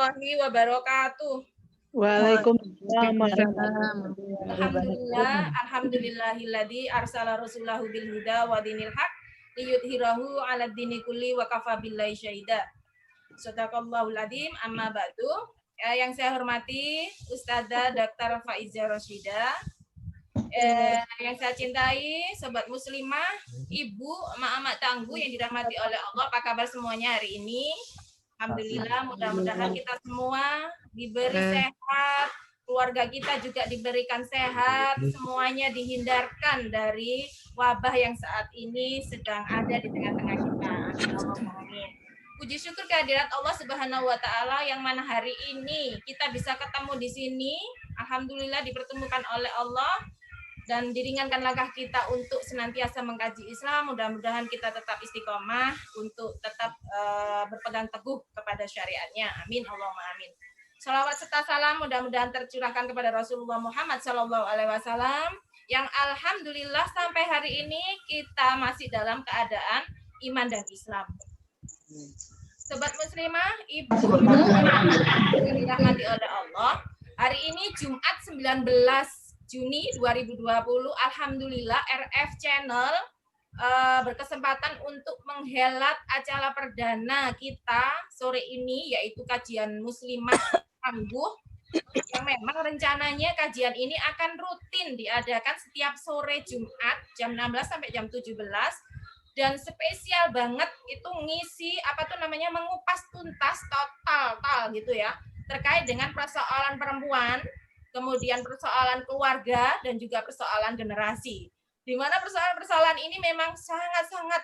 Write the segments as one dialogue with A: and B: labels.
A: warahmatullahi wabarakatuh.
B: Waalaikumsalam.
A: Alhamdulillahilladzi arsala rasulahu bil huda wa dinil haq liyudhhirahu 'alad dini kulli wa kafa billahi syahida. Shadaqallahul adzim. Amma ba'du. Yang saya hormati Ustazah Dr. Faizah Rosyida. Yang saya cintai sobat muslimah, ibu, emak-emak tangguh yang dirahmati oleh Allah. Apa kabar semuanya hari ini? Alhamdulillah, mudah-mudahan kita semua diberi sehat, keluarga kita juga diberikan sehat, semuanya dihindarkan dari wabah yang saat ini sedang ada di tengah-tengah kita. Amin. Puji syukur kehadirat Allah Subhanahu wa taala yang mana hari ini kita bisa ketemu di sini. Alhamdulillah dipertemukan oleh Allah dan diringankan langkah kita untuk senantiasa mengkaji Islam. Mudah-mudahan kita tetap istiqomah untuk tetap berpegang teguh kepada syariatnya. Amin, Allahumma amin. Salawat serta salam mudah-mudahan tercurahkan kepada Rasulullah Muhammad SAW yang alhamdulillah sampai hari ini kita masih dalam keadaan iman dan Islam. Sobat muslimah, ibu yang dirahmati oleh Allah, hari ini Jumat 19 Juni 2020, alhamdulillah RF Channel berkesempatan untuk menghelat acara perdana kita sore ini, yaitu kajian muslimah tangguh, yang memang rencananya kajian ini akan rutin diadakan setiap sore Jumat jam 16 sampai jam 17, dan spesial banget itu ngisi mengupas tuntas total gitu ya, terkait dengan persoalan perempuan, kemudian persoalan keluarga, dan juga persoalan generasi. Di mana persoalan-persoalan ini memang sangat-sangat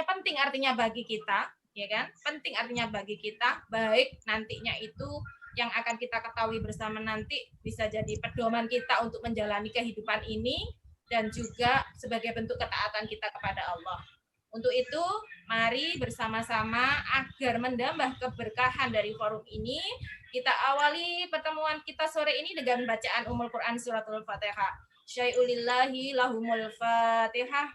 A: penting artinya bagi kita, ya kan? Penting artinya bagi kita, baik nantinya itu yang akan kita ketahui bersama nanti bisa jadi pedoman kita untuk menjalani kehidupan ini dan juga sebagai bentuk ketaatan kita kepada Allah. Untuk itu, mari bersama-sama agar menambah keberkahan dari forum ini, kita awali pertemuan kita sore ini dengan bacaan Ummul Quran Suratul Fatihah. Syai'ulillahi lahumul Fatihah.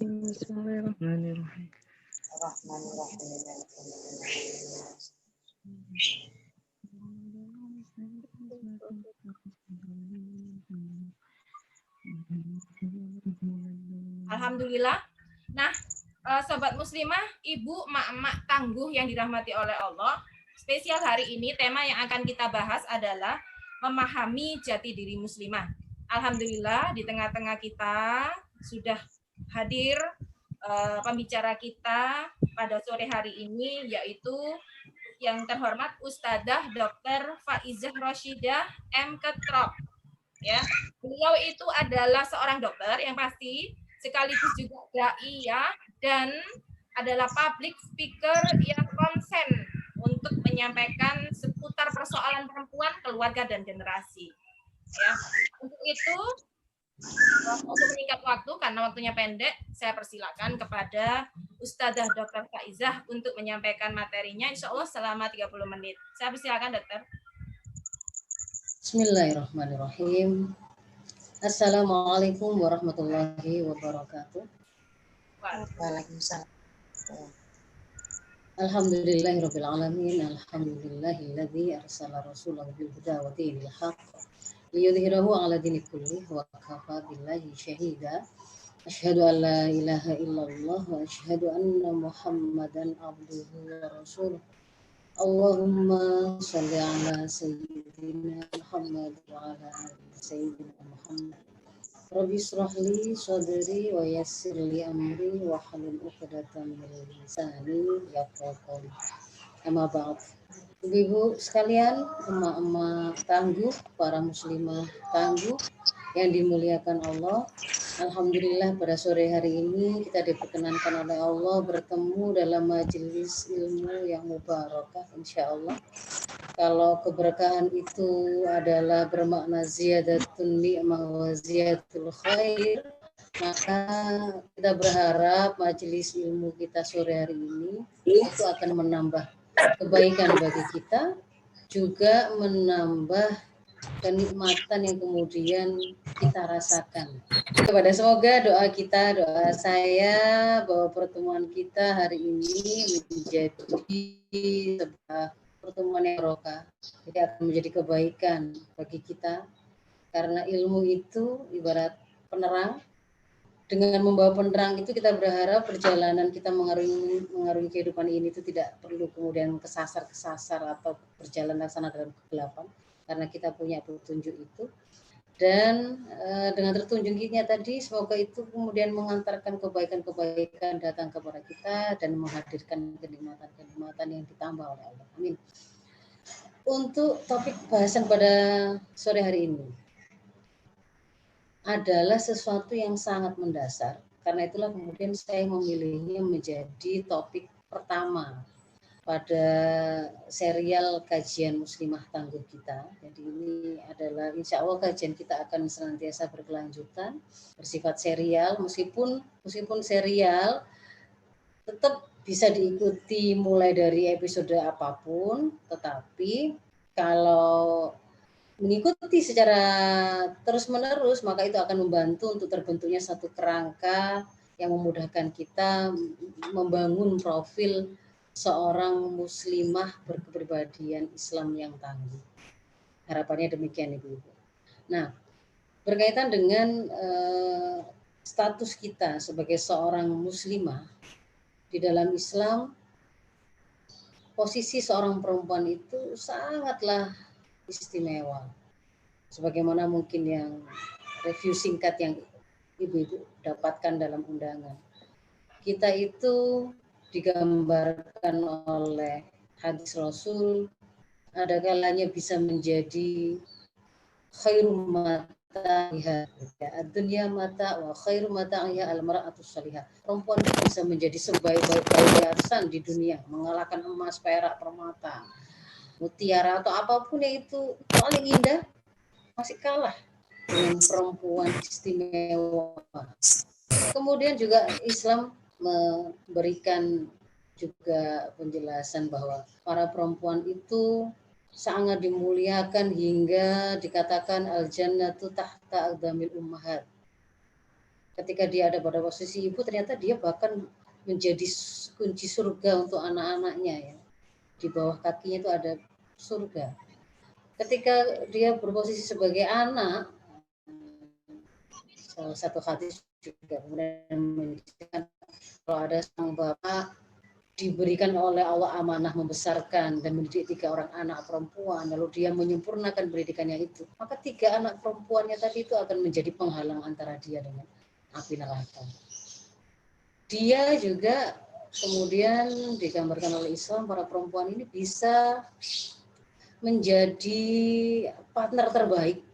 B: Bismillahirrahmanirrahim.
A: Alhamdulillah. Nah, sobat muslimah, ibu, emak-emak tangguh yang dirahmati oleh Allah, spesial hari ini tema yang akan kita bahas adalah memahami jati diri muslimah. Alhamdulillah di tengah-tengah kita sudah hadir pembicara kita pada sore hari ini, yaitu yang terhormat Ustazah Dr. Faizah Rosyidah M.Ketrop. Ya, beliau itu adalah seorang dokter yang pasti sekaligus juga dai ya, dan adalah public speaker yang konsen untuk menyampaikan seputar persoalan perempuan, keluarga, dan generasi. Ya, untuk itu untuk meningkat waktu karena waktunya pendek, saya persilakan kepada Ustazah Dr. Faizah untuk menyampaikan materinya, insya Allah selama 30 menit. Saya persilakan, dokter.
C: Bismillahirrahmanirrahim. Assalamualaikum warahmatullahi wabarakatuh.
A: Waalaikumsalam.
C: Alhamdulillahirabbil alamin. Alhamdulillahilladzi arsala rasulahu bil huda wa dinil haqq liyudhhirahu 'ala dini kulli wa kafa billahi syahida. Asyhadu an la ilaha illallah wa asyhadu anna Muhammadan abduhu wa rasuluh. Allahumma sholli ala sayyidina Muhammad wa ala ali sayyidina Muhammad. Rabbi shrah li sadri wa yassir li amri wa hlul 'uqdatam min lisani yafqahu qawli. Amma ba'd. Ibu-ibu sekalian, emak-emak tangguh, para muslimah tangguh yang dimuliakan Allah. Alhamdulillah pada sore hari ini kita diperkenankan oleh Allah bertemu dalam majelis ilmu yang mubarakah, insya Allah. Kalau keberkahan itu adalah bermakna ziyadatun ni'mah wa ziyadatul khair, maka kita berharap majelis ilmu kita sore hari ini itu akan menambah kebaikan bagi kita, juga menambah kenikmatan yang kemudian kita rasakan. Semoga doa kita, doa saya bahwa pertemuan kita hari ini menjadi sebuah pertemuan yang barokah. Jadi akan menjadi kebaikan bagi kita karena ilmu itu ibarat penerang. Dengan membawa penerang itu kita berharap perjalanan kita mengarungi kehidupan ini itu tidak perlu kemudian kesasar atau berjalan laksana dalam kegelapan karena kita punya petunjuk itu. Dan dengan tertunjuknya tadi semoga itu kemudian mengantarkan kebaikan-kebaikan datang kepada kita dan menghadirkan kenikmatan-kenikmatan yang ditambah oleh Allah. Amin. Untuk topik bahasan pada sore hari ini adalah sesuatu yang sangat mendasar. Karena itulah kemudian saya memilihnya menjadi topik pertama pada serial kajian Muslimah Tangguh kita. Jadi ini adalah insya Allah kajian kita akan senantiasa berkelanjutan, bersifat serial, meskipun serial tetap bisa diikuti mulai dari episode apapun, tetapi kalau mengikuti secara terus-menerus, maka itu akan membantu untuk terbentuknya satu kerangka yang memudahkan kita membangun profil seorang muslimah berkepribadian Islam yang tangguh. Harapannya demikian, Ibu-Ibu. Nah, berkaitan dengan status kita sebagai seorang muslimah di dalam Islam, posisi seorang perempuan itu sangatlah istimewa. Sebagaimana mungkin yang review singkat yang Ibu-Ibu dapatkan dalam undangan. Kita itu digambarkan oleh hadis Rasul, ada kalanya bisa menjadi khairu mata'iha, ad-dunya mata wa khairu mata'iha al-mar'atus salihah. Perempuan bisa menjadi sebaik-baik perhiasan di dunia, mengalahkan emas, perak, permata, mutiara atau apapun yang itu paling indah, masih kalah dengan perempuan istimewa. Kemudian juga Islam memberikan juga penjelasan bahwa para perempuan itu sangat dimuliakan hingga dikatakan al-jannatu tahta aqdamil ummahat. Ketika dia ada pada posisi ibu, ternyata dia bahkan menjadi kunci surga untuk anak-anaknya ya. Di bawah kakinya itu ada surga. Ketika dia berposisi sebagai anak, salah satu hadis juga kemudian menunjukkan kalau ada sang bapak diberikan oleh Allah amanah membesarkan dan mendidik 3 orang anak perempuan, lalu dia menyempurnakan pendidikannya itu, maka 3 anak perempuannya tadi itu akan menjadi penghalang antara dia dengan api neraka. Dia juga kemudian digambarkan oleh Islam, para perempuan ini bisa menjadi partner terbaik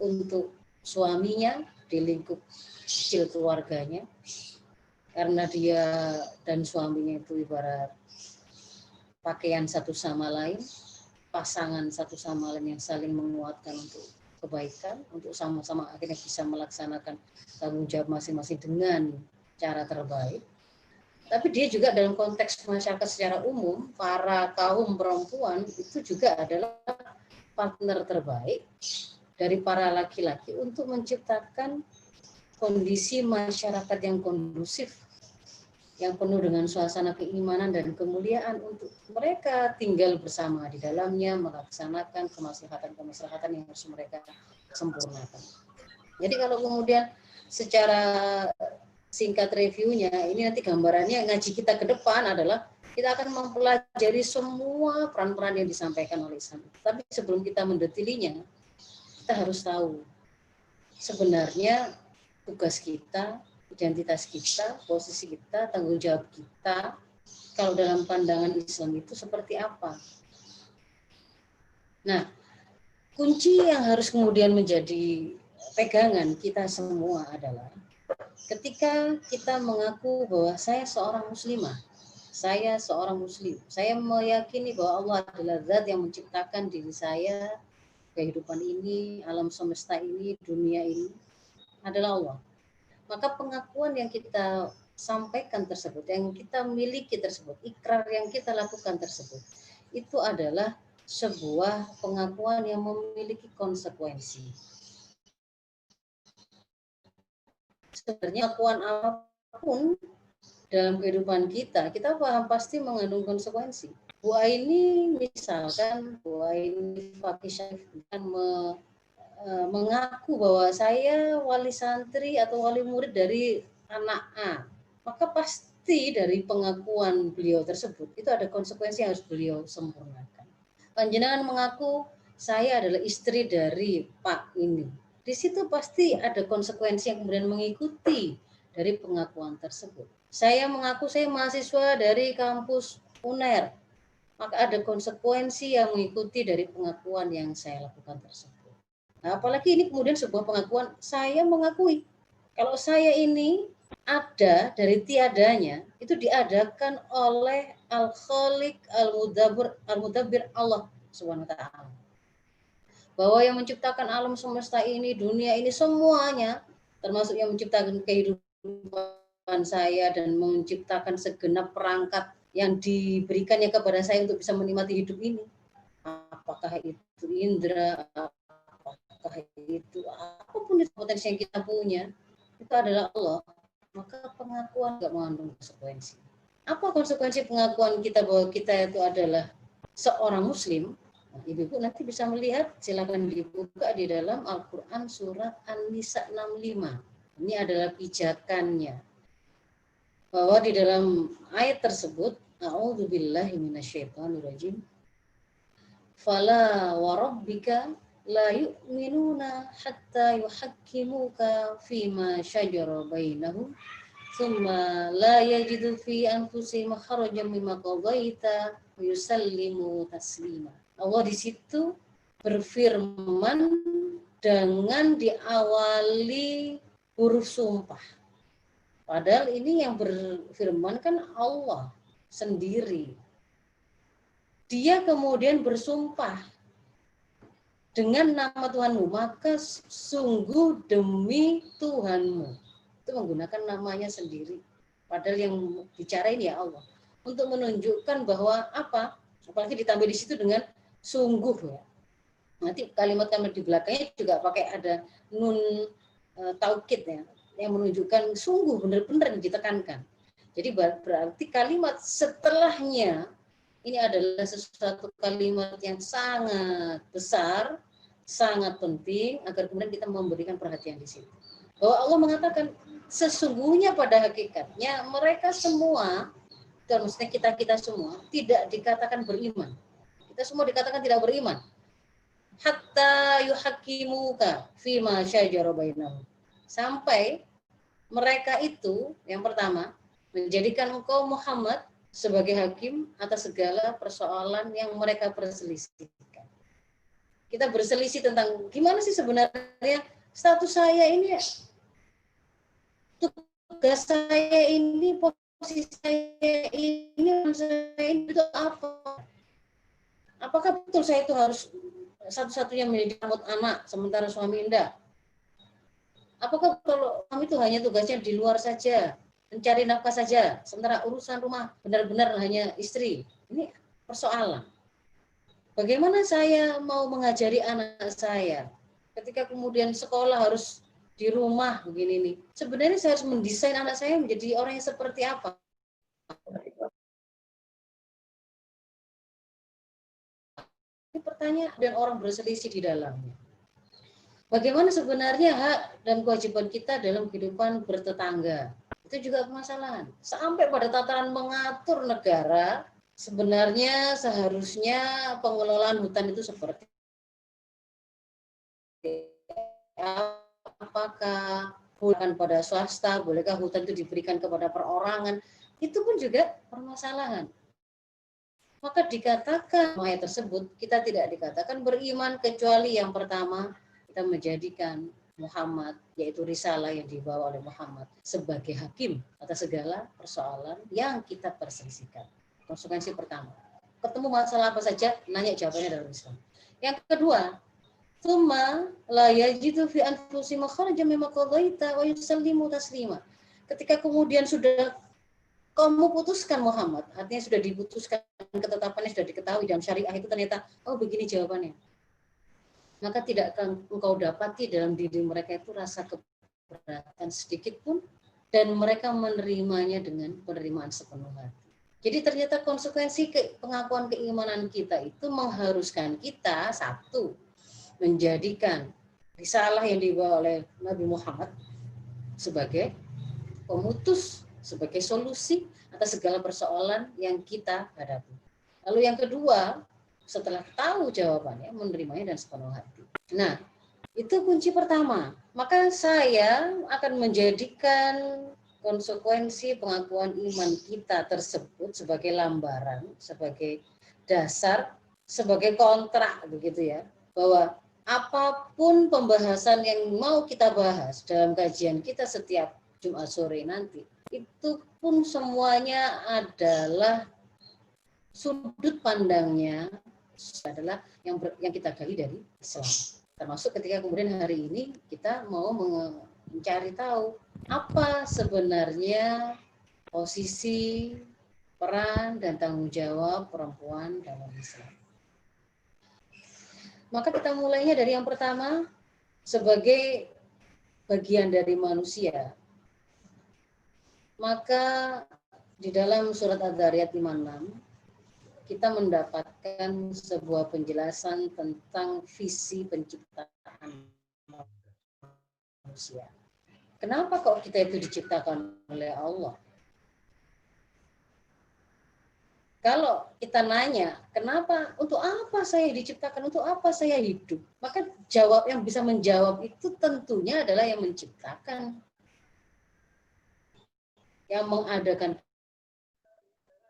C: untuk suaminya di lingkup kecil keluarganya, karena dia dan suaminya itu ibarat pakaian satu sama lain, pasangan satu sama lain yang saling menguatkan untuk kebaikan, untuk sama-sama akhirnya bisa melaksanakan tanggung jawab masing-masing dengan cara terbaik. Tapi dia juga dalam konteks masyarakat secara umum, para kaum perempuan itu juga adalah partner terbaik dari para laki-laki untuk menciptakan kondisi masyarakat yang kondusif, yang penuh dengan suasana keimanan dan kemuliaan untuk mereka tinggal bersama di dalamnya, melaksanakan kemaslahatan yang harus mereka sempurnakan. Jadi kalau kemudian secara singkat reviewnya, ini nanti gambarannya ngaji kita ke depan adalah kita akan mempelajari semua peran-peran yang disampaikan oleh Islam. Tapi sebelum kita mendetilinya, kita harus tahu sebenarnya tugas kita, identitas kita, posisi kita, tanggung jawab kita, kalau dalam pandangan Islam itu seperti apa. Nah, kunci yang harus kemudian menjadi pegangan kita semua adalah ketika kita mengaku bahwa saya seorang muslimah, saya seorang muslim, saya meyakini bahwa Allah adalah zat yang menciptakan diri saya, kehidupan ini, alam semesta ini, dunia ini adalah Allah. Maka pengakuan yang kita sampaikan tersebut, yang kita miliki tersebut, ikrar yang kita lakukan tersebut, itu adalah sebuah pengakuan yang memiliki konsekuensi. Sebenarnya pengakuan apapun dalam kehidupan kita paham pasti mengandung konsekuensi. Bu Aini misalkan, Bu Aini Fakih mengaku bahwa saya wali santri atau wali murid dari anak A, maka pasti dari pengakuan beliau tersebut itu ada konsekuensi yang harus beliau sempurnakan. Panjenengan mengaku saya adalah istri dari Pak ini. Di situ pasti ada konsekuensi yang kemudian mengikuti dari pengakuan tersebut. Saya mengaku saya mahasiswa dari kampus UNER, maka ada konsekuensi yang mengikuti dari pengakuan yang saya lakukan tersebut. Nah, apalagi ini kemudian sebuah pengakuan, saya mengakui kalau saya ini ada dari tiadanya, itu diadakan oleh Al-Khaliq Al-Mudabbir Allah Subhanahu wa taala. Bahwa yang menciptakan alam semesta ini, dunia ini semuanya, termasuk yang menciptakan kehidupan saya dan menciptakan segenap perangkat yang diberikannya kepada saya untuk bisa menikmati hidup ini. Apakah itu indera, apakah itu apapun itu potensi yang kita punya, itu adalah Allah. Maka pengakuan nggak mengandung konsekuensi. Apa konsekuensi pengakuan kita bahwa kita itu adalah seorang muslim? Nah, Ibu nanti bisa melihat, silakan dibuka di dalam Al-Quran surat An-Nisa 65. Ini adalah pijakannya. Bahwa di dalam ayat tersebut, A'udzubillahi minasyaitonirrajim. Fala warabbika la yu'minuna hatta yuhakkimuka fima syajara bainahum thumma la yajidu fi anfusihim harajan mimma qadaita wa yusallimu taslima. Allah di situ berfirman dengan diawali huruf sumpah. Padahal ini yang berfirman kan Allah sendiri. Dia kemudian bersumpah dengan nama Tuhanmu, maka sungguh demi Tuhanmu. Itu menggunakan namanya sendiri. Padahal yang bicara ini ya Allah. Untuk menunjukkan bahwa apa? Apalagi ditambah di situ dengan sungguh ya. Nanti kalimat-kalimat di belakangnya juga pakai ada nun taukid ya, yang menunjukkan sungguh benar-benar ditekankan. Jadi berarti kalimat setelahnya ini adalah sesuatu kalimat yang sangat besar, sangat penting agar kemudian kita memberikan perhatian di situ. Bahwa Allah mengatakan sesungguhnya pada hakikatnya mereka semua, dan maksudnya kita semua tidak dikatakan beriman. Kita semua dikatakan tidak beriman. Hatta yuhakkimuka fima syajara bainahum. Sampai mereka itu yang pertama menjadikan engkau Muhammad sebagai hakim atas segala persoalan yang mereka perselisihkan. Kita berselisih tentang gimana sih sebenarnya status saya ini, tugas saya ini, posisi saya ini itu apa? Apakah betul saya itu harus satu-satunya mendidik anak sementara suami enggak? Apakah kalau kami itu hanya tugasnya di luar saja, mencari nafkah saja, sementara urusan rumah benar-benar hanya istri? Ini persoalan. Bagaimana saya mau mengajari anak saya ketika kemudian sekolah harus di rumah begini nih? Sebenarnya saya harus mendesain anak saya menjadi orang yang seperti apa? Ini pertanyaan dan orang berselisih di dalamnya. Bagaimana sebenarnya hak dan kewajiban kita dalam kehidupan bertetangga? Itu juga permasalahan. Sampai pada tataran mengatur negara, sebenarnya seharusnya pengelolaan hutan itu seperti apakah bukan pada swasta, bolehkah hutan itu diberikan kepada perorangan? Itu pun juga permasalahan. Maka dikatakan ayat tersebut kita tidak dikatakan beriman kecuali yang pertama kita menjadikan Muhammad, yaitu risalah yang dibawa oleh Muhammad sebagai hakim atas segala persoalan yang kita perselisihkan. Konsekuensi pertama, ketemu masalah apa saja, nanya jawabannya dalam Islam. Yang kedua, tsumma la yajidu fi anfusihim kharajan mimma qadaita wa yusallimu taslima. Ketika kemudian sudah kamu putuskan Muhammad, artinya sudah diputuskan, ketetapannya sudah diketahui dalam syariah itu ternyata, oh begini jawabannya. Maka tidak akan engkau dapati dalam diri mereka itu rasa keberatan sedikit pun, dan mereka menerimanya dengan penerimaan sepenuh hati. Jadi ternyata konsekuensi pengakuan keimanan kita itu mengharuskan kita, satu, menjadikan risalah yang dibawa oleh Nabi Muhammad sebagai pemutus, sebagai solusi atas segala persoalan yang kita hadapi. Lalu yang kedua, setelah tahu jawabannya, menerimanya dan sepenuh hati. Nah, itu kunci pertama. Maka saya akan menjadikan konsekuensi pengakuan iman kita tersebut sebagai lambaran, sebagai dasar, sebagai kontrak begitu ya, bahwa apapun pembahasan yang mau kita bahas dalam kajian kita setiap Jumat sore nanti, itu pun semuanya adalah sudut pandangnya adalah yang kita gali dari Islam. Termasuk ketika kemudian hari ini kita mau mencari tahu apa sebenarnya posisi, peran, dan tanggung jawab perempuan dalam Islam. Maka kita mulainya dari yang pertama, sebagai bagian dari manusia. Maka di dalam surat Ad-Dzariyat 56 kita mendapatkan sebuah penjelasan tentang visi penciptaan manusia. Kenapa kok kita itu diciptakan oleh Allah? Kalau kita nanya, kenapa, untuk apa saya diciptakan, untuk apa saya hidup? Maka jawab yang bisa menjawab itu tentunya adalah yang menciptakan, yang mengadakan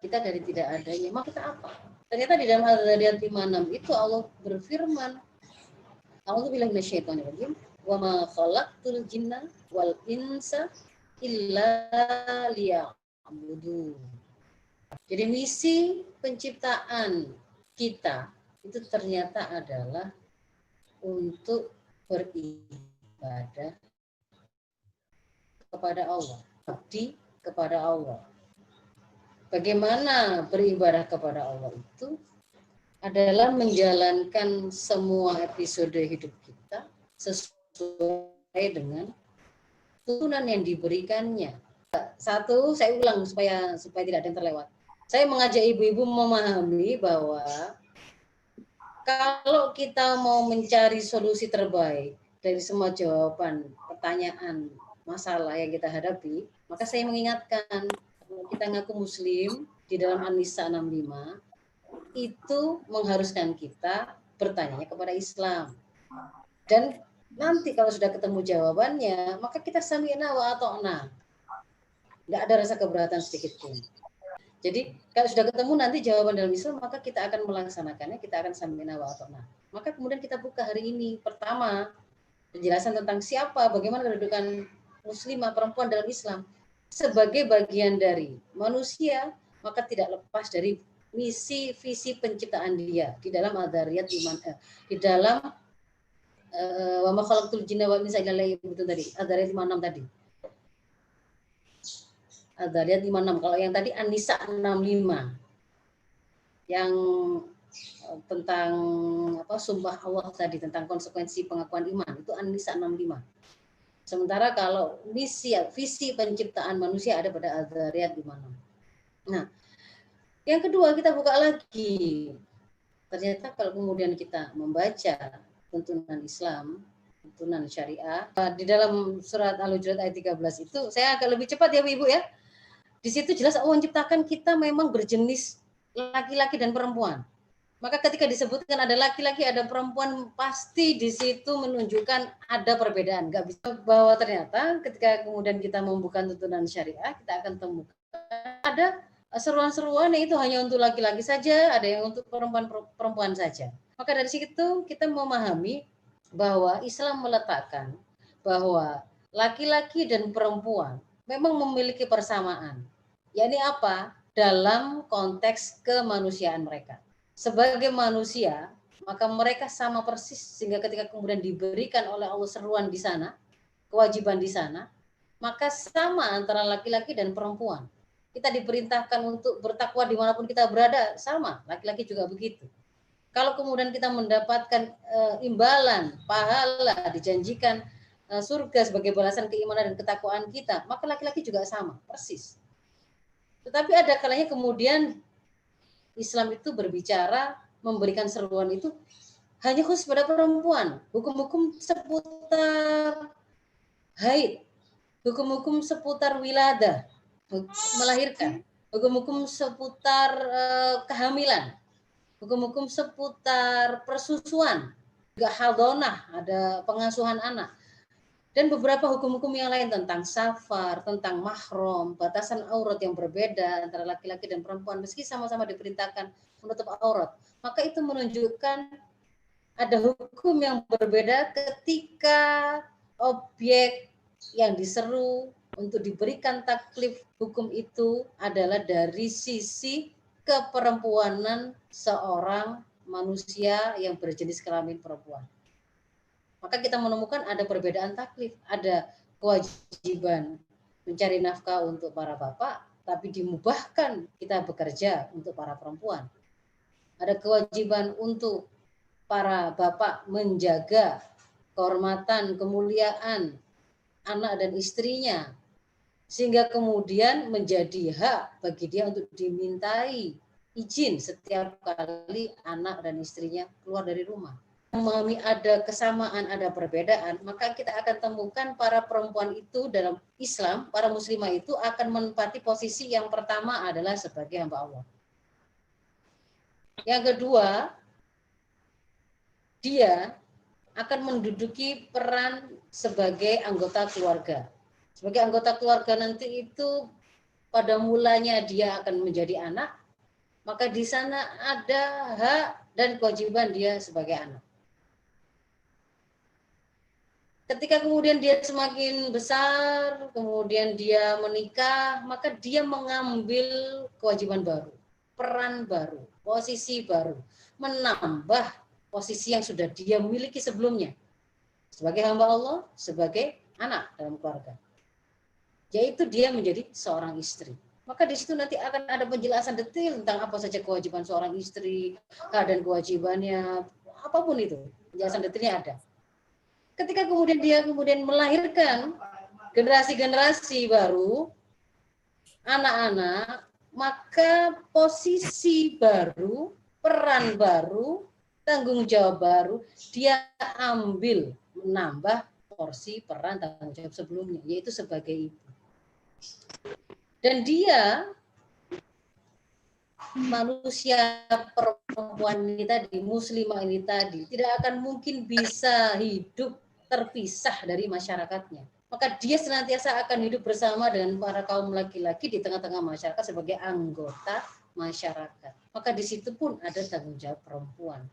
C: kita dari tidak adanya. Maka kita apa? Ternyata di dalam Al-Dzariyat 56 itu Allah berfirman, A'udzubillahi minasyaitonir rajim, wa ma khalaqtul jinna wal insa illa liya'budun. Jadi misi penciptaan kita itu ternyata adalah untuk beribadah kepada Allah, abdi kepada Allah. Bagaimana beribadah kepada Allah itu adalah menjalankan semua episode hidup kita sesuai dengan tuntunan yang diberikannya. Satu, saya ulang supaya tidak ada yang terlewat. Saya mengajak ibu-ibu memahami bahwa kalau kita mau mencari solusi terbaik dari semua jawaban pertanyaan masalah yang kita hadapi, maka saya mengingatkan, kita ngaku muslim di dalam An-Nisa 65 itu mengharuskan kita bertanya kepada Islam. Dan nanti kalau sudah ketemu jawabannya, maka kita sami'na wa ata'na. Nggak ada rasa keberatan sedikit pun. Jadi kalau sudah ketemu nanti jawaban dalam Islam, maka kita akan melaksanakannya, kita akan sami'na wa ata'na. Maka kemudian kita buka hari ini. Pertama, penjelasan tentang siapa, bagaimana kedudukan muslimah perempuan dalam Islam. Sebagai bagian dari manusia, maka tidak lepas dari misi visi penciptaan dia di dalam Ad-Dzariyat di dalam wa ma khalaqtul jinna wal insa illa liya'budun tadi, Ad-Dzariyat 56 tadi. Ad-Dzariyat 56. Kalau yang tadi An-Nisa 65. Yang tentang sumpah Allah tadi, tentang konsekuensi pengakuan iman, itu An-Nisa 65. Sementara kalau visi penciptaan manusia ada pada Ad-Dzariyat 56. Nah, yang kedua kita buka lagi. Ternyata kalau kemudian kita membaca tuntunan Islam, tuntunan syariah, di dalam surat Al-Hujurat ayat 13 itu, saya agak lebih cepat ya Ibu ya. Di situ jelas Allah menciptakan kita memang berjenis laki-laki dan perempuan. Maka ketika disebutkan ada laki-laki, ada perempuan, pasti di situ menunjukkan ada perbedaan. Nggak bisa bahwa ternyata ketika kemudian kita membuka tuntunan syariah, kita akan temukan ada seruan-seruan yang itu hanya untuk laki-laki saja, ada yang untuk perempuan saja. Maka dari situ kita memahami bahwa Islam meletakkan bahwa laki-laki dan perempuan memang memiliki persamaan. Yakni apa? Dalam konteks kemanusiaan mereka. Sebagai manusia, maka mereka sama persis sehingga ketika kemudian diberikan oleh Allah seruan di sana, kewajiban di sana, maka sama antara laki-laki dan perempuan. Kita diperintahkan untuk bertakwa dimanapun kita berada, sama, laki-laki juga begitu. Kalau kemudian kita mendapatkan imbalan, pahala, dijanjikan surga sebagai balasan keimanan dan ketakwaan kita, maka laki-laki juga sama, persis. Tetapi ada kalanya kemudian Islam itu berbicara, memberikan seruan itu hanya khusus pada perempuan. Hukum-hukum seputar haid, hukum-hukum seputar wiladah, melahirkan, hukum-hukum seputar kehamilan, hukum-hukum seputar persusuan, juga haldonah, ada pengasuhan anak, dan beberapa hukum-hukum yang lain tentang safar, tentang mahram, batasan aurat yang berbeda antara laki-laki dan perempuan, meski sama-sama diperintahkan menutup aurat. Maka itu menunjukkan ada hukum yang berbeda ketika objek yang diseru untuk diberikan taklif hukum itu adalah dari sisi keperempuanan seorang manusia yang berjenis kelamin perempuan. Maka kita menemukan ada perbedaan taklif, ada kewajiban mencari nafkah untuk para bapak, tapi dimubahkan kita bekerja untuk para perempuan. Ada kewajiban untuk para bapak menjaga kehormatan, kemuliaan anak dan istrinya, sehingga kemudian menjadi hak bagi dia untuk dimintai izin setiap kali anak dan istrinya keluar dari rumah. Memahami ada kesamaan, ada perbedaan, maka kita akan temukan para perempuan itu dalam Islam, para muslimah itu akan menempati posisi yang pertama adalah sebagai hamba Allah. Yang kedua, dia akan menduduki peran sebagai anggota keluarga. Sebagai anggota keluarga nanti itu pada mulanya dia akan menjadi anak, maka di sana ada hak dan kewajiban dia sebagai anak. Ketika kemudian dia semakin besar, kemudian dia menikah, maka dia mengambil kewajiban baru, peran baru, posisi baru, menambah posisi yang sudah dia miliki sebelumnya sebagai hamba Allah, sebagai anak dalam keluarga, yaitu dia menjadi seorang istri. Maka di situ nanti akan ada penjelasan detail tentang apa saja kewajiban seorang istri, dan kewajibannya, apapun itu, penjelasan detailnya ada. Ketika kemudian dia melahirkan generasi-generasi baru, anak-anak, maka posisi baru, peran baru, tanggung jawab baru, dia ambil menambah porsi peran tanggung jawab sebelumnya, yaitu sebagai ibu. Dan dia, manusia perempuan ini tadi, muslimah ini tadi, tidak akan mungkin bisa hidup terpisah dari masyarakatnya. Maka dia senantiasa akan hidup bersama dengan para kaum laki-laki di tengah-tengah masyarakat sebagai anggota masyarakat. Maka di situ pun ada tanggung jawab perempuan.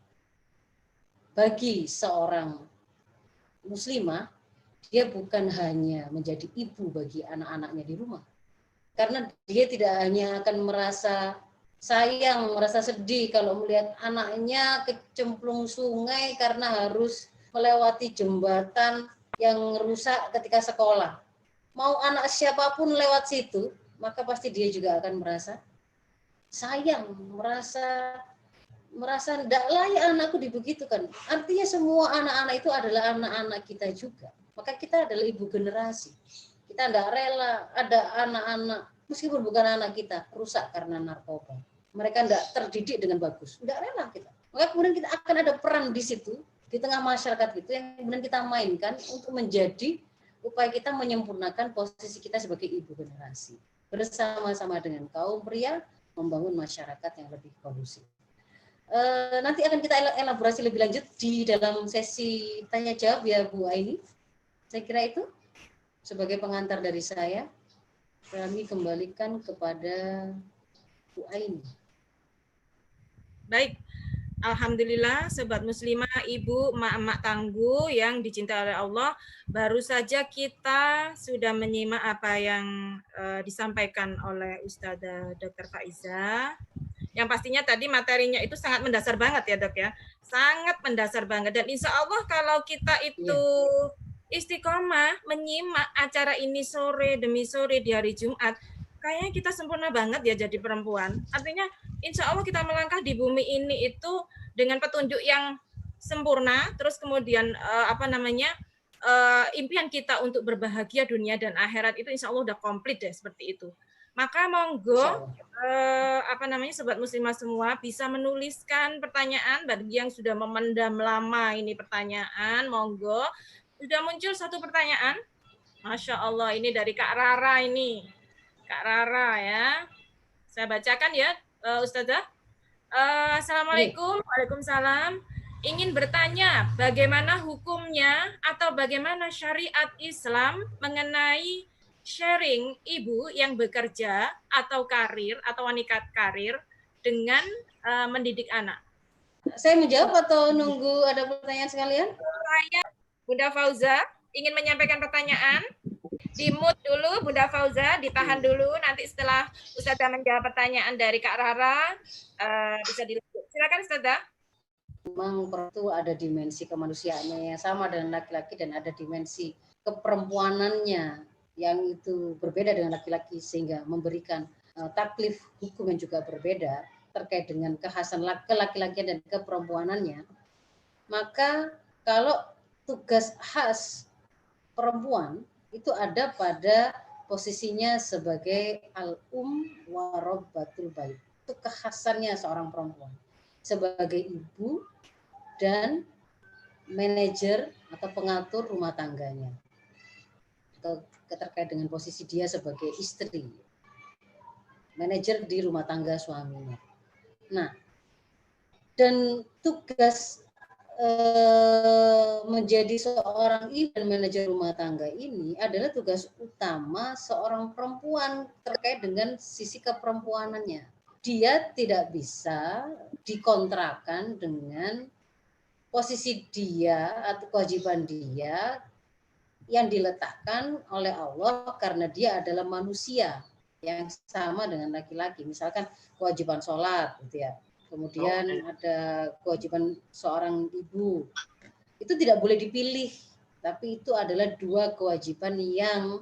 C: Bagi seorang muslimah, dia bukan hanya menjadi ibu bagi anak-anaknya di rumah. Karena dia tidak hanya akan merasa sayang, merasa sedih kalau melihat anaknya kecemplung sungai karena harus melewati jembatan yang rusak ketika sekolah. Mau anak siapapun lewat situ, maka pasti dia juga akan merasa sayang, merasa tidak layak anakku dibegitukan. Artinya semua anak-anak itu adalah anak-anak kita juga. Maka kita adalah ibu generasi. Kita tidak rela ada anak-anak, meskipun bukan anak kita, rusak karena narkoba. Mereka tidak terdidik dengan bagus. Tidak rela kita. Maka kemudian kita akan ada peran di situ, di tengah masyarakat itu yang kemudian kita mainkan untuk menjadi upaya kita menyempurnakan posisi kita sebagai ibu generasi. Bersama-sama dengan kaum pria, membangun masyarakat yang lebih kondusif. Nanti akan kita elaborasi lebih lanjut di dalam sesi tanya jawab ya Bu Aini. Saya kira itu sebagai pengantar dari saya. Kami kembalikan kepada Bu Aini.
A: Baik, alhamdulillah sobat muslimah, ibu, emak-emak tangguh yang dicintai oleh Allah, baru saja kita sudah menyimak apa yang disampaikan oleh Ustazah Dr. Faiza. Yang pastinya tadi materinya itu sangat mendasar banget ya Dok ya, sangat mendasar banget. Dan insya Allah kalau kita itu istiqomah menyimak acara ini sore demi sore di hari Jumat, kayaknya kita sempurna banget ya jadi perempuan. Artinya insya Allah kita melangkah di bumi ini itu dengan petunjuk yang sempurna, terus kemudian impian kita untuk berbahagia dunia dan akhirat itu insya Allah udah komplit deh seperti itu. Maka monggo sobat muslimah semua bisa menuliskan pertanyaan bagi yang sudah memendam lama ini pertanyaan, monggo. Sudah muncul satu pertanyaan. Masya Allah, ini dari Kak Rara ini. Kak Rara ya. Saya bacakan ya, Ustazah. Assalamualaikum. Waalaikumsalam. Ingin bertanya, bagaimana hukumnya atau bagaimana syariat Islam mengenai sharing ibu yang bekerja atau karir atau wanita karir dengan mendidik anak?
C: Saya menjawab atau nunggu ada pertanyaan sekalian?
A: Saya, Bunda Fauza, ingin menyampaikan pertanyaan. Di-mute dulu Bunda Fauza, ditahan dulu. Nanti setelah Ustazah menjawab pertanyaan dari Kak Rara, bisa dilanjut. Silakan Ustazah.
C: Memang perempuan ada dimensi kemanusiaannya yang sama dengan laki-laki dan ada dimensi keperempuanannya yang itu berbeda dengan laki-laki sehingga memberikan taklif hukum yang juga berbeda terkait dengan kekhasan laki-lakian dan keperempuanannya. Maka kalau tugas khas perempuan itu ada pada posisinya sebagai wa rabbatul bait. Itu kekhasannya seorang perempuan sebagai ibu dan manajer atau pengatur rumah tangganya, atau terkait dengan posisi dia sebagai istri, manajer di rumah tangga suaminya. Nah, dan tugas menjadi seorang ibu dan manajer rumah tangga ini adalah tugas utama seorang perempuan terkait dengan sisi keperempuanannya. Dia tidak bisa dikontrakan dengan posisi dia atau kewajiban dia yang diletakkan oleh Allah karena dia adalah manusia yang sama dengan laki-laki. Misalkan kewajiban sholat, gitu ya. Kemudian ada kewajiban seorang ibu. Itu tidak boleh dipilih, tapi itu adalah dua kewajiban yang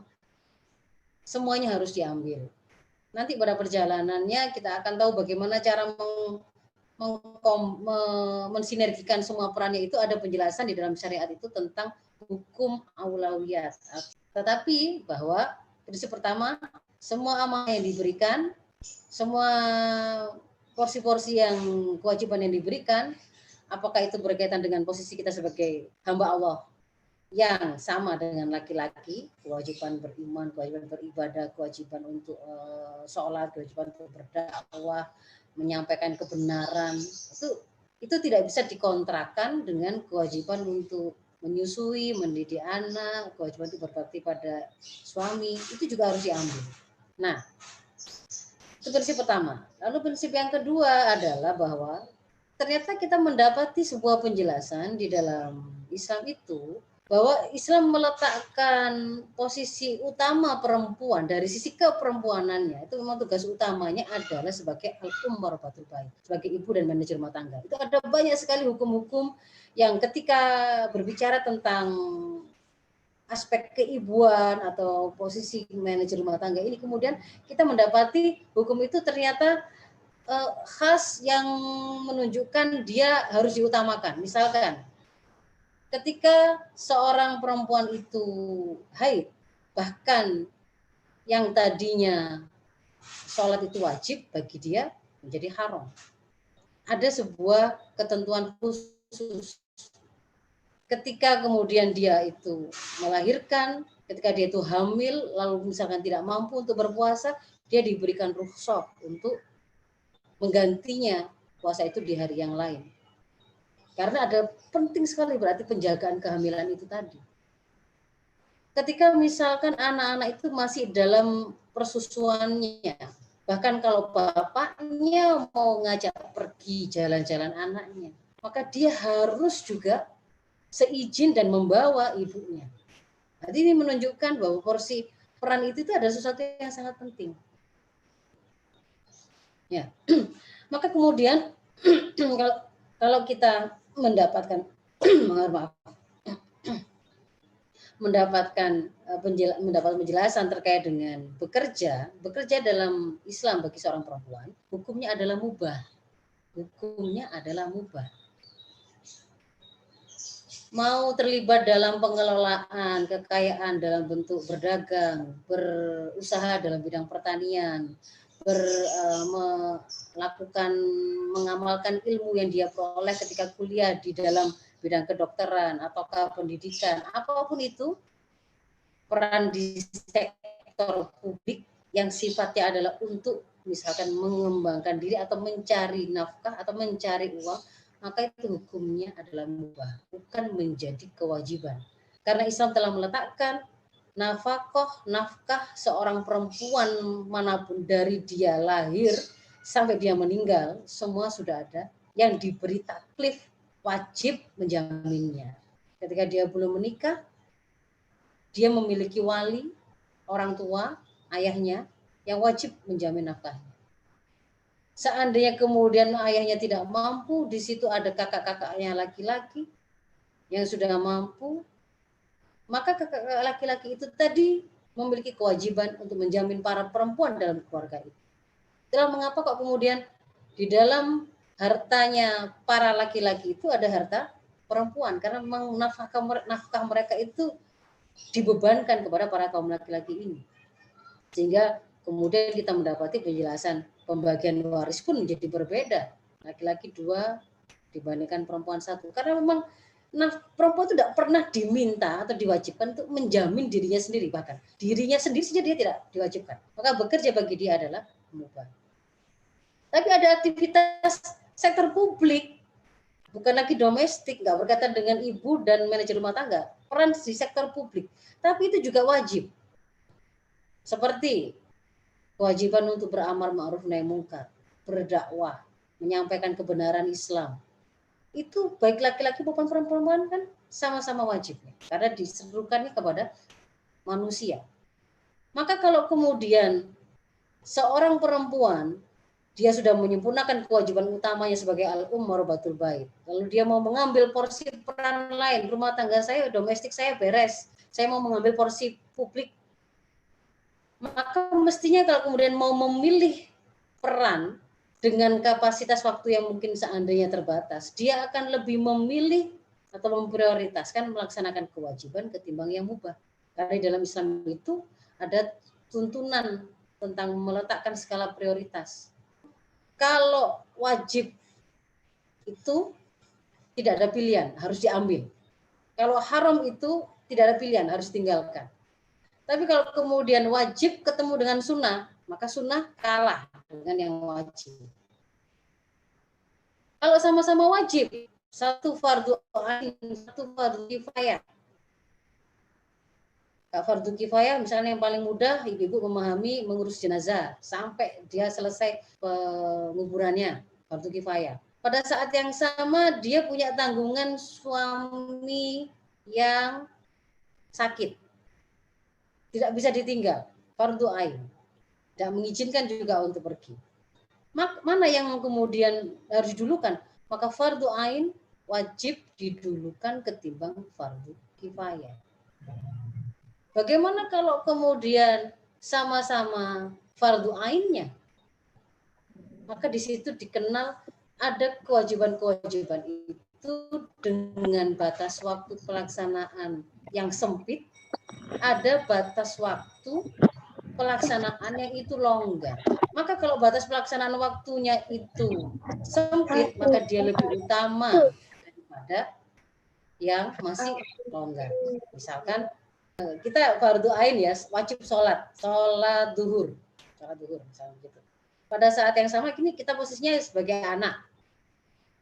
C: semuanya harus diambil. Nanti pada perjalanannya kita akan tahu bagaimana cara mensinergikan semua perannya. Itu ada penjelasan di dalam syariat itu tentang hukum aulawiyat. Tetapi bahwa prinsip pertama, semua amanah yang diberikan, semua porsi-porsi yang kewajiban yang diberikan, apakah itu berkaitan dengan posisi kita sebagai hamba Allah yang sama dengan laki-laki, kewajiban beriman, kewajiban beribadah, kewajiban untuk sholat, kewajiban untuk berdakwah, menyampaikan kebenaran, itu tidak bisa dikontrakan dengan kewajiban untuk menyusui, mendidik anak, kewajiban untuk berbakti pada suami, itu juga harus diambil. Nah, itu prinsip pertama. Lalu prinsip yang kedua adalah bahwa ternyata kita mendapati sebuah penjelasan di dalam Islam itu bahwa Islam meletakkan posisi utama perempuan dari sisi keperempuanannya, itu memang tugas utamanya adalah sebagai al-ummah rabbatul bait, sebagai ibu dan manajer rumah tangga. Itu ada banyak sekali hukum-hukum yang ketika berbicara tentang aspek keibuan atau posisi manajer rumah tangga ini, kemudian kita mendapati hukum itu ternyata khas yang menunjukkan dia harus diutamakan. Misalkan ketika seorang perempuan itu haid, bahkan yang tadinya sholat itu wajib bagi dia menjadi haram. Ada sebuah ketentuan khusus. Ketika kemudian dia itu melahirkan, ketika dia itu hamil, lalu misalkan tidak mampu untuk berpuasa, dia diberikan rukhsah untuk menggantinya puasa itu di hari yang lain. Karena ada penting sekali berarti penjagaan kehamilan itu tadi. Ketika misalkan anak-anak itu masih dalam persusuannya, bahkan kalau bapaknya mau ngajak pergi jalan-jalan anaknya, maka dia harus juga seizin dan membawa ibunya. Jadi ini menunjukkan bahwa porsi peran itu adalah sesuatu yang sangat penting. Ya, maka kemudian kalau kita mendapatkan mendapatkan mendapat penjelasan terkait dengan bekerja dalam Islam bagi seorang perempuan, hukumnya adalah mubah. Hukumnya adalah mubah. Mau terlibat dalam pengelolaan kekayaan dalam bentuk berdagang, berusaha dalam bidang pertanian, melakukan mengamalkan ilmu yang dia peroleh ketika kuliah di dalam bidang kedokteran ataukah pendidikan, apapun itu, peran di sektor publik yang sifatnya adalah untuk misalkan mengembangkan diri atau mencari nafkah atau mencari uang, maka itu hukumnya adalah mubah, bukan menjadi kewajiban. Karena Islam telah meletakkan nafkah seorang perempuan manapun dari dia lahir sampai dia meninggal, semua sudah ada yang diberi taklif wajib menjaminnya. Ketika dia belum menikah, dia memiliki wali, orang tua, ayahnya, yang wajib menjamin nafkahnya. Seandainya kemudian ayahnya tidak mampu, di situ ada kakak-kakaknya laki-laki yang sudah mampu, maka kakak laki-laki itu tadi memiliki kewajiban untuk menjamin para perempuan dalam keluarga itu. Itulah mengapa kok kemudian di dalam hartanya para laki-laki itu ada harta perempuan, karena memang nafkah mereka itu dibebankan kepada para kaum laki-laki ini. Sehingga kemudian kita mendapati penjelasan pembagian waris pun menjadi berbeda. Laki-laki 2 dibandingkan perempuan 1. Karena memang perempuan itu tidak pernah diminta atau diwajibkan untuk menjamin dirinya sendiri. Bahkan dirinya sendiri saja dia tidak diwajibkan. Maka bekerja bagi dia adalah mubah. Tapi ada aktivitas sektor publik, bukan lagi domestik, nggak berkaitan dengan ibu dan manajer rumah tangga. Peran di sektor publik. Tapi itu juga wajib. Seperti kewajiban untuk beramar ma'ruf nahi mungkar, berdakwah, menyampaikan kebenaran Islam. Itu baik laki-laki maupun perempuan kan sama-sama wajibnya, karena diserukannya kepada manusia. Maka kalau kemudian seorang perempuan dia sudah menyempurnakan kewajiban utamanya sebagai al-marbatul bait, lalu dia mau mengambil porsi peran lain, rumah tangga saya, domestik saya beres, saya mau mengambil porsi publik, maka mestinya kalau kemudian mau memilih peran dengan kapasitas waktu yang mungkin seandainya terbatas, dia akan lebih memilih atau memprioritaskan melaksanakan kewajiban ketimbang yang mubah. Karena di dalam Islam itu ada tuntunan tentang meletakkan skala prioritas. Kalau wajib itu tidak ada pilihan, harus diambil. Kalau haram itu tidak ada pilihan, harus ditinggalkan. Tapi kalau kemudian wajib ketemu dengan sunnah, maka sunnah kalah dengan yang wajib. Kalau sama-sama wajib, satu fardu ain, satu fardu kifayah. Fardu kifayah misalnya yang paling mudah, ibu-ibu memahami mengurus jenazah sampai dia selesai penguburannya, fardu kifayah. Pada saat yang sama dia punya tanggungan suami yang sakit, tidak bisa ditinggal, fardu ain, tidak mengizinkan juga untuk pergi. Mana yang kemudian harus didulukan? Maka fardu ain wajib didulukan ketimbang fardu kifayah. Bagaimana kalau kemudian sama-sama fardu ainnya? Maka di situ dikenal ada kewajiban-kewajiban itu dengan batas waktu pelaksanaan yang sempit, ada batas waktu pelaksanaan yang itu longgar. Maka kalau batas pelaksanaan waktunya itu sempit, maka dia lebih utama daripada yang masih longgar. Misalkan kita fardu ain ya, wajib sholat duhur misalnya gitu. Pada saat yang sama kini kita posisinya sebagai anak.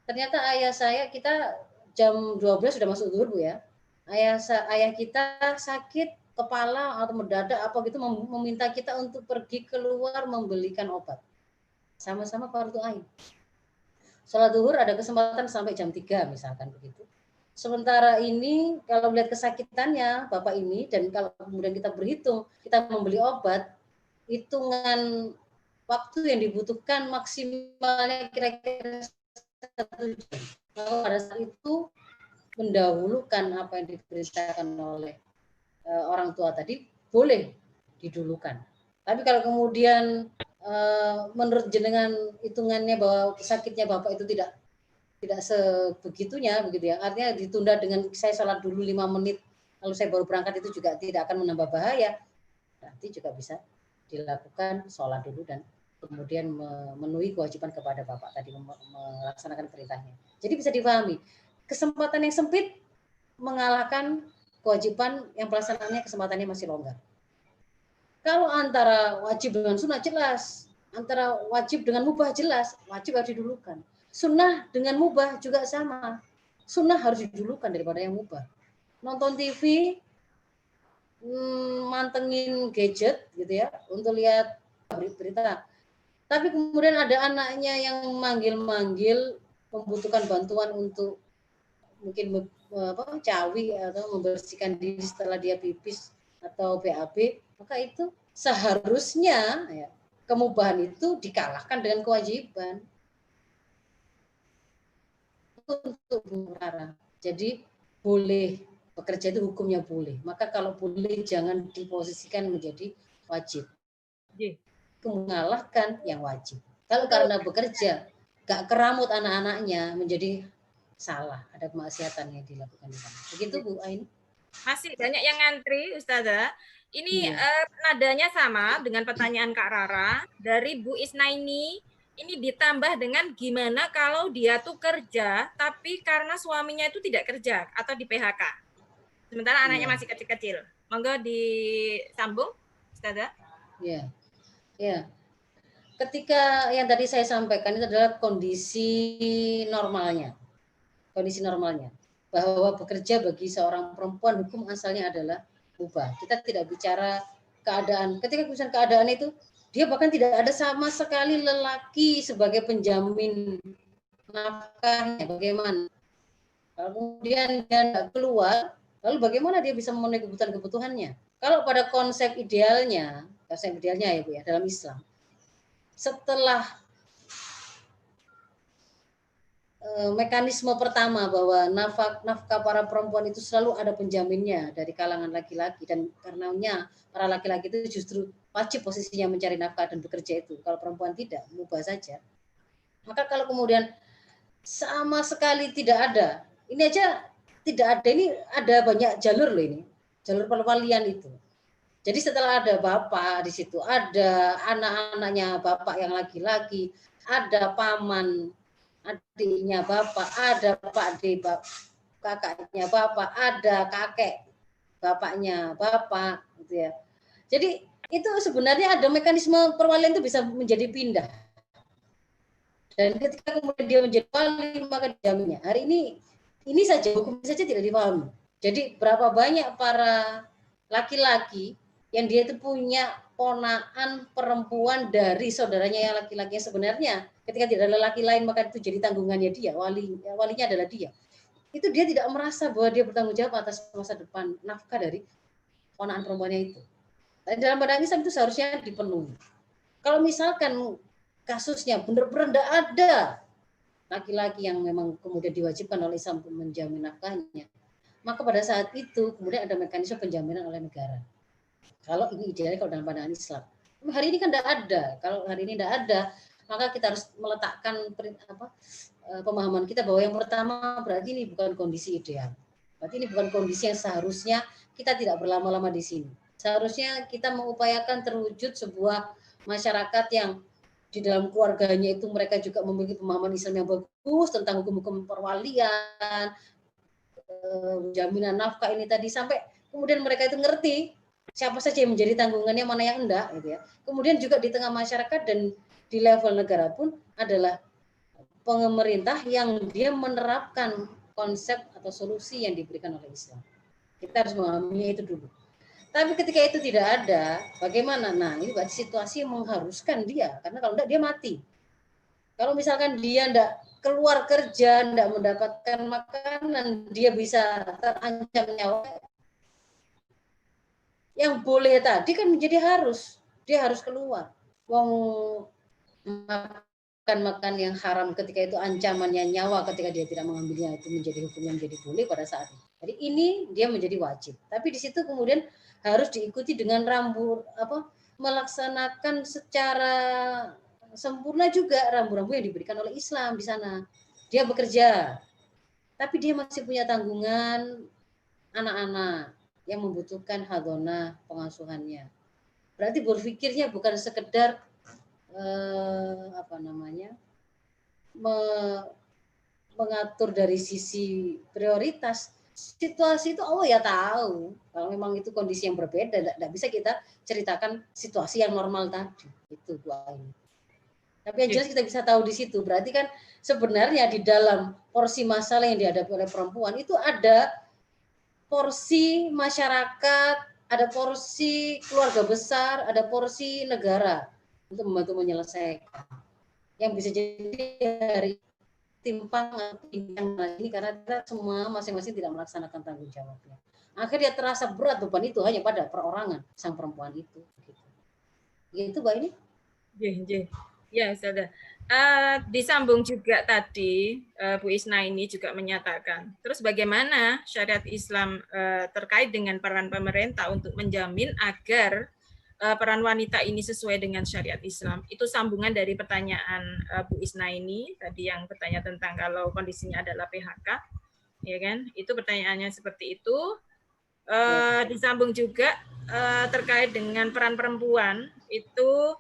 C: Ternyata ayah saya, kita jam 12 sudah masuk duhur Bu ya. Ayah kita sakit kepala atau mendadak apa gitu, meminta kita untuk pergi keluar membelikan obat. Sama-sama fardu ain. Sholat duhur ada kesempatan sampai jam 3 misalkan begitu. Sementara ini kalau melihat kesakitannya Bapak ini, dan kalau kemudian kita berhitung, kita membeli obat, hitungan waktu yang dibutuhkan maksimalnya kira-kira 1 jam. Pada saat itu mendahulukan apa yang diperintahkan oleh orang tua tadi boleh didulukan. Tapi kalau kemudian menurut jenengan hitungannya bahwa sakitnya bapak itu tidak sebegitunya begitu ya, artinya ditunda dengan saya sholat dulu 5 menit lalu saya baru berangkat, itu juga tidak akan menambah bahaya, nanti juga bisa dilakukan sholat dulu dan kemudian memenuhi kewajiban kepada bapak tadi, melaksanakan perintahnya. Jadi bisa dipahami kesempatan yang sempit mengalahkan kewajiban yang pelaksanaannya kesempatannya masih longgar. Kalau antara wajib dengan sunnah jelas, antara wajib dengan mubah jelas, wajib harus didulukan. Sunnah dengan mubah juga sama. Sunnah harus didulukan daripada yang mubah. Nonton TV, mantengin gadget gitu ya, untuk lihat berita. Tapi kemudian ada anaknya yang manggil-manggil, membutuhkan bantuan untuk mungkin cawi atau membersihkan diri setelah dia pipis atau BAB, maka itu seharusnya ya, kemubahan itu dikalahkan dengan kewajiban. Untuk Bu Rara. Jadi boleh bekerja itu hukumnya boleh. Maka kalau boleh jangan diposisikan menjadi wajib. Mengalahkan yang wajib. Kalau karena bekerja gak keramut anak-anaknya menjadi salah, ada kemaksiatan yang dilakukan di sana. Begitu Bu Ain.
A: Masih banyak yang ngantri Ustazah. Ini nadanya sama dengan pertanyaan Kak Rara dari Bu Isnaini. Ini ditambah dengan gimana kalau dia tuh kerja tapi karena suaminya itu tidak kerja atau di PHK. Sementara anaknya masih kecil-kecil. Monggo disambung, Ustazah.
C: Ya. Ya. Ketika yang tadi saya sampaikan itu adalah kondisi normalnya. Kondisi normalnya. Bahwa bekerja bagi seorang perempuan hukum asalnya adalah mubah. Kita tidak bicara keadaan. Ketika misalnya keadaan itu dia bahkan tidak ada sama sekali lelaki sebagai penjamin nafkahnya, bagaimana? Kemudian dia tidak keluar, lalu bagaimana dia bisa memenuhi kebutuhan-kebutuhannya? Kalau pada konsep idealnya ya Bu ya, dalam Islam, setelah mekanisme pertama bahwa nafkah para perempuan itu selalu ada penjaminnya dari kalangan laki-laki, dan karenanya para laki-laki itu justru wajib posisinya mencari nafkah dan bekerja itu. Kalau perempuan tidak, mubah saja. Maka kalau kemudian sama sekali tidak ada, ini aja tidak ada, ini ada banyak jalur loh ini, jalur perwalian itu. Jadi setelah ada bapak di situ, ada anak-anaknya bapak yang laki-laki, ada paman adiknya bapak, ada pak adik kakaknya bapak, ada kakek bapaknya bapak, gitu ya. Jadi itu sebenarnya ada mekanisme perwalian itu bisa menjadi pindah. Dan ketika kemudian dia menjadi wali, maka dijaminnya. Hari ini saja, hukum saja tidak dipahami. Jadi berapa banyak para laki-laki yang dia itu punya ponaan perempuan dari saudaranya yang laki-laki, sebenarnya ketika tidak ada laki lain maka itu jadi tanggungannya dia, walinya adalah dia. Itu dia tidak merasa bahwa dia bertanggung jawab atas masa depan nafkah dari ponaan perempuannya itu. Dan dalam pandangan Islam itu seharusnya dipenuhi. Kalau misalkan kasusnya benar-benar tidak ada laki-laki yang memang kemudian diwajibkan oleh Islam untuk menjamin nafkahnya, maka pada saat itu kemudian ada mekanisme penjaminan oleh negara. Kalau ini idealnya kalau dalam pandangan Islam. Hari ini kan tidak ada. Kalau hari ini tidak ada, maka kita harus meletakkan pemahaman kita bahwa yang pertama berarti ini bukan kondisi ideal. Berarti ini bukan kondisi yang seharusnya kita tidak berlama-lama di sini. Seharusnya kita mengupayakan terwujud sebuah masyarakat yang di dalam keluarganya itu mereka juga memiliki pemahaman Islam yang bagus tentang hukum-hukum perwalian, jaminan nafkah ini tadi, sampai kemudian mereka itu ngerti siapa saja yang menjadi tanggungannya, mana yang enggak, gitu ya. Kemudian juga di tengah masyarakat dan di level negara pun adalah pemerintah yang dia menerapkan konsep atau solusi yang diberikan oleh Islam. Kita harus memahaminya itu dulu. Tapi ketika itu tidak ada, bagaimana? Nah, ini berarti situasi yang mengharuskan dia, karena kalau enggak dia mati. Kalau misalkan dia enggak keluar kerja, enggak mendapatkan makanan, dia bisa terancam nyawa. Yang boleh tadi kan menjadi harus, dia harus keluar. Wong makan yang haram ketika itu ancamannya nyawa, ketika dia tidak mengambilnya itu menjadi hukum yang menjadi boleh pada saat itu. Jadi ini dia menjadi wajib. Tapi di situ kemudian harus diikuti dengan melaksanakan secara sempurna juga rambu-rambu yang diberikan oleh Islam di sana. Dia bekerja, tapi dia masih punya tanggungan anak-anak yang membutuhkan hadonah pengasuhannya. Berarti berpikirnya bukan sekedar mengatur dari sisi prioritas. Situasi itu Allah ya tahu. Kalau memang itu kondisi yang berbeda, tidak bisa kita ceritakan situasi yang normal tadi. Itu Bu Aini. Tapi yang jelas kita bisa tahu di situ. Berarti kan sebenarnya di dalam porsi masalah yang dihadapi oleh perempuan itu ada porsi masyarakat, ada porsi keluarga besar, ada porsi negara untuk membantu menyelesaikan. Yang bisa jadi dari timpang ini karena kita semua masing-masing tidak melaksanakan tanggung jawabnya. Akhirnya terasa berat beban itu hanya pada perorangan sang perempuan itu. Gitu, Mbak ini?
A: Ya, Ustazah. Disambung juga tadi Bu Isna ini juga menyatakan. Terus bagaimana syariat Islam terkait dengan peran pemerintah untuk menjamin agar peran wanita ini sesuai dengan syariat Islam? Itu sambungan dari pertanyaan Bu Isna ini tadi yang bertanya tentang kalau kondisinya adalah PHK, ya kan? Itu pertanyaannya seperti itu. Disambung juga terkait dengan peran perempuan itu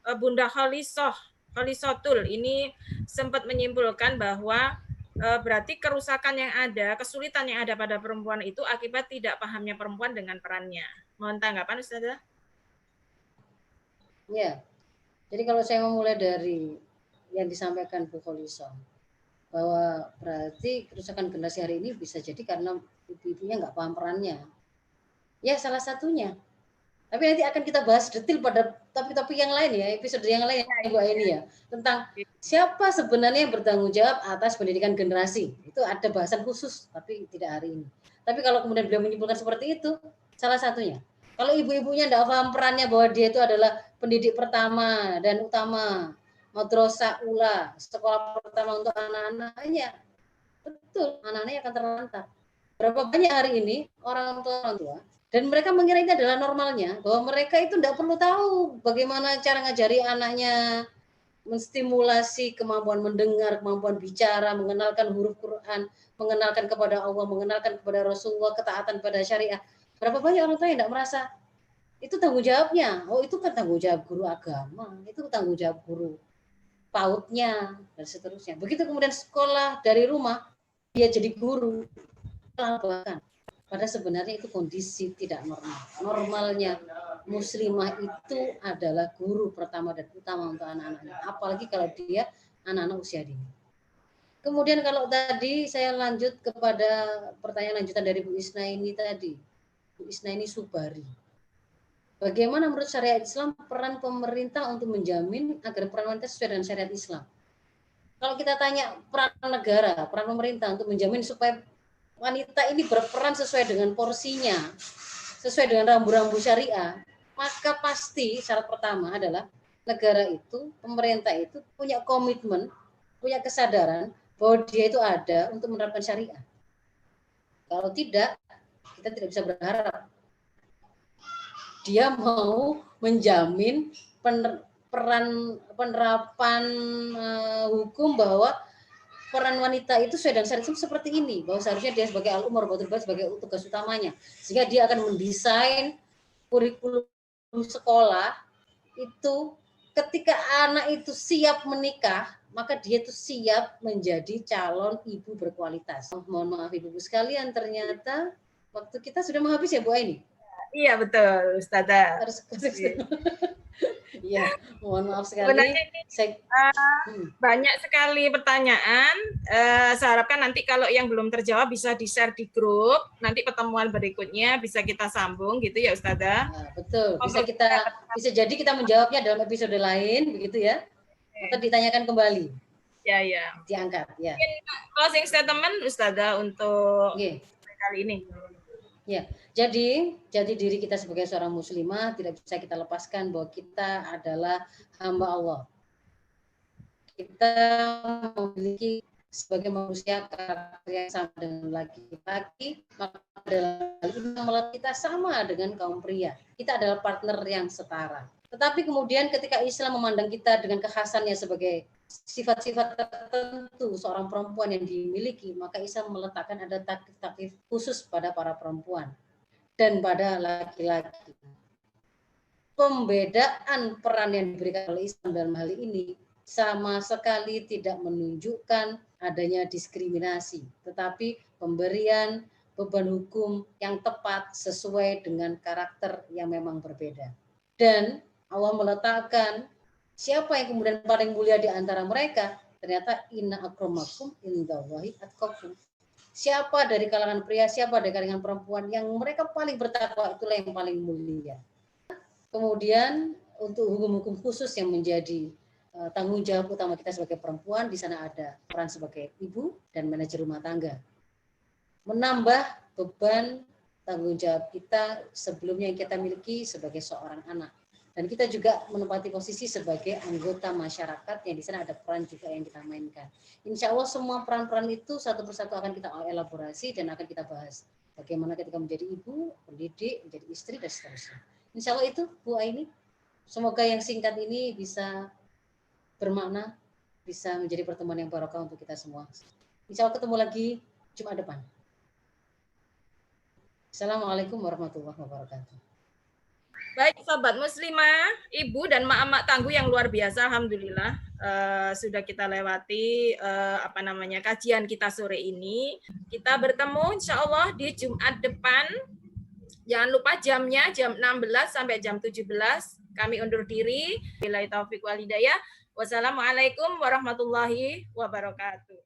A: Bunda Kholisotul ini sempat menyimpulkan bahwa berarti kerusakan yang ada, kesulitan yang ada pada perempuan itu akibat tidak pahamnya perempuan dengan perannya. Mohon tanggapan, Ustazah?
C: Ya, jadi kalau saya memulai dari yang disampaikan Bu Kholisoh, bahwa berarti kerusakan generasi hari ini bisa jadi karena ibu-ibunya nggak paham perannya. Ya, salah satunya. Tapi nanti akan kita bahas detail pada topik-topik yang lain ya, episode yang lain ya, Bu Aini ya, tentang siapa sebenarnya yang bertanggung jawab atas pendidikan generasi. Itu ada bahasan khusus, tapi tidak hari ini. Tapi kalau kemudian beliau menyimpulkan seperti itu, salah satunya. Kalau ibu-ibunya tidak paham perannya bahwa dia itu adalah pendidik pertama dan utama, madrasah ula, sekolah pertama untuk anak-anaknya, betul, anak-anaknya akan terlantar. Berapa banyak hari ini orang tua dan mereka mengira ini adalah normalnya, bahwa mereka itu tidak perlu tahu bagaimana cara ngajari anaknya, menstimulasi kemampuan mendengar, kemampuan bicara, mengenalkan huruf Quran, mengenalkan kepada Allah, mengenalkan kepada Rasulullah, ketaatan pada syariah. Berapa banyak orang tua yang tidak merasa itu tanggung jawabnya. Oh, itu kan tanggung jawab guru agama, itu tanggung jawab guru PAUD-nya, dan seterusnya. Begitu kemudian sekolah dari rumah, dia jadi guru. Bahkan pada sebenarnya itu kondisi tidak normal. Normalnya muslimah itu adalah guru pertama dan utama untuk anak-anaknya. Apalagi kalau dia anak-anak usia dini. Kemudian kalau tadi saya lanjut kepada pertanyaan lanjutan dari Bu Isna ini tadi. Bu Isna ini Subari. Bagaimana menurut syariat Islam peran pemerintah untuk menjamin agar peran wanita sesuai dengan syariat Islam? Kalau kita tanya peran negara, peran pemerintah untuk menjamin supaya wanita ini berperan sesuai dengan porsinya, sesuai dengan rambu-rambu syariah, maka pasti syarat pertama adalah negara itu, pemerintah itu punya komitmen, punya kesadaran bahwa dia itu ada untuk menerapkan syariah. Kalau tidak, kita tidak bisa berharap dia mau menjamin penerapan hukum bahwa peran wanita itu sesuai dengan syariat seperti ini, bahwa seharusnya dia sebagai al-umar sebagai tugas utamanya, sehingga dia akan mendesain kurikulum sekolah itu ketika anak itu siap menikah, maka dia itu siap menjadi calon ibu berkualitas. Mohon maaf ibu-ibu sekalian, ternyata waktu kita sudah menghabis ya Bu Aini.
A: Iya betul, Ustazah.
C: Iya, mohon maaf sekali.
A: Banyak sekali pertanyaan. Saya harapkan nanti kalau yang belum terjawab bisa di-share di grup. Nanti pertemuan berikutnya bisa kita sambung gitu ya, Ustazah.
C: Nah, betul. Bisa jadi kita menjawabnya dalam episode lain, begitu ya? Atau ditanyakan kembali.
A: Ya.
C: Diangkat, ya.
A: Closing statement, Ustazah, untuk kali ini.
C: Ya, jadi diri kita sebagai seorang muslimah tidak bisa kita lepaskan bahwa kita adalah hamba Allah. Kita memiliki sebagai manusia karakter yang sama dengan laki-laki, maka dalam hal ini melihat kita sama dengan kaum pria. Kita adalah partner yang setara. Tetapi kemudian ketika Islam memandang kita dengan kekhasannya sebagai sifat-sifat tertentu seorang perempuan yang dimiliki, maka Islam meletakkan ada taklif khusus pada para perempuan dan pada laki-laki. Pembedaan peran yang diberikan oleh Islam dalam hal ini sama sekali tidak menunjukkan adanya diskriminasi, tetapi pemberian beban hukum yang tepat sesuai dengan karakter yang memang berbeda. Dan Allah meletakkan siapa yang kemudian paling mulia di antara mereka, ternyata inna akramakum indallahi atqakum. Siapa dari kalangan pria, siapa dari kalangan perempuan yang mereka paling bertakwa, itulah yang paling mulia. Kemudian untuk hukum-hukum khusus yang menjadi tanggung jawab utama kita sebagai perempuan, di sana ada peran sebagai ibu dan manajer rumah tangga. Menambah beban tanggung jawab kita sebelumnya yang kita miliki sebagai seorang anak. Dan kita juga menempati posisi sebagai anggota masyarakat yang di sana ada peran juga yang kita mainkan. Insya Allah semua peran-peran itu satu persatu akan kita elaborasi dan akan kita bahas. Bagaimana ketika menjadi ibu, pendidik, menjadi istri, dan seterusnya. Insya Allah itu Bu Aini. Semoga yang singkat ini bisa bermakna, bisa menjadi pertemuan yang barokah untuk kita semua. Insya Allah ketemu lagi Jumat depan. Assalamualaikum warahmatullahi wabarakatuh.
A: Baik, sobat muslimah, ibu dan mak-mak tangguh yang luar biasa, alhamdulillah sudah kita lewati kajian kita sore ini. Kita bertemu insya Allah di Jumat depan. Jangan lupa jamnya jam 16 sampai jam 17. Kami undur diri. Billahi taufiq wal hidayah. Wassalamualaikum warahmatullahi wabarakatuh.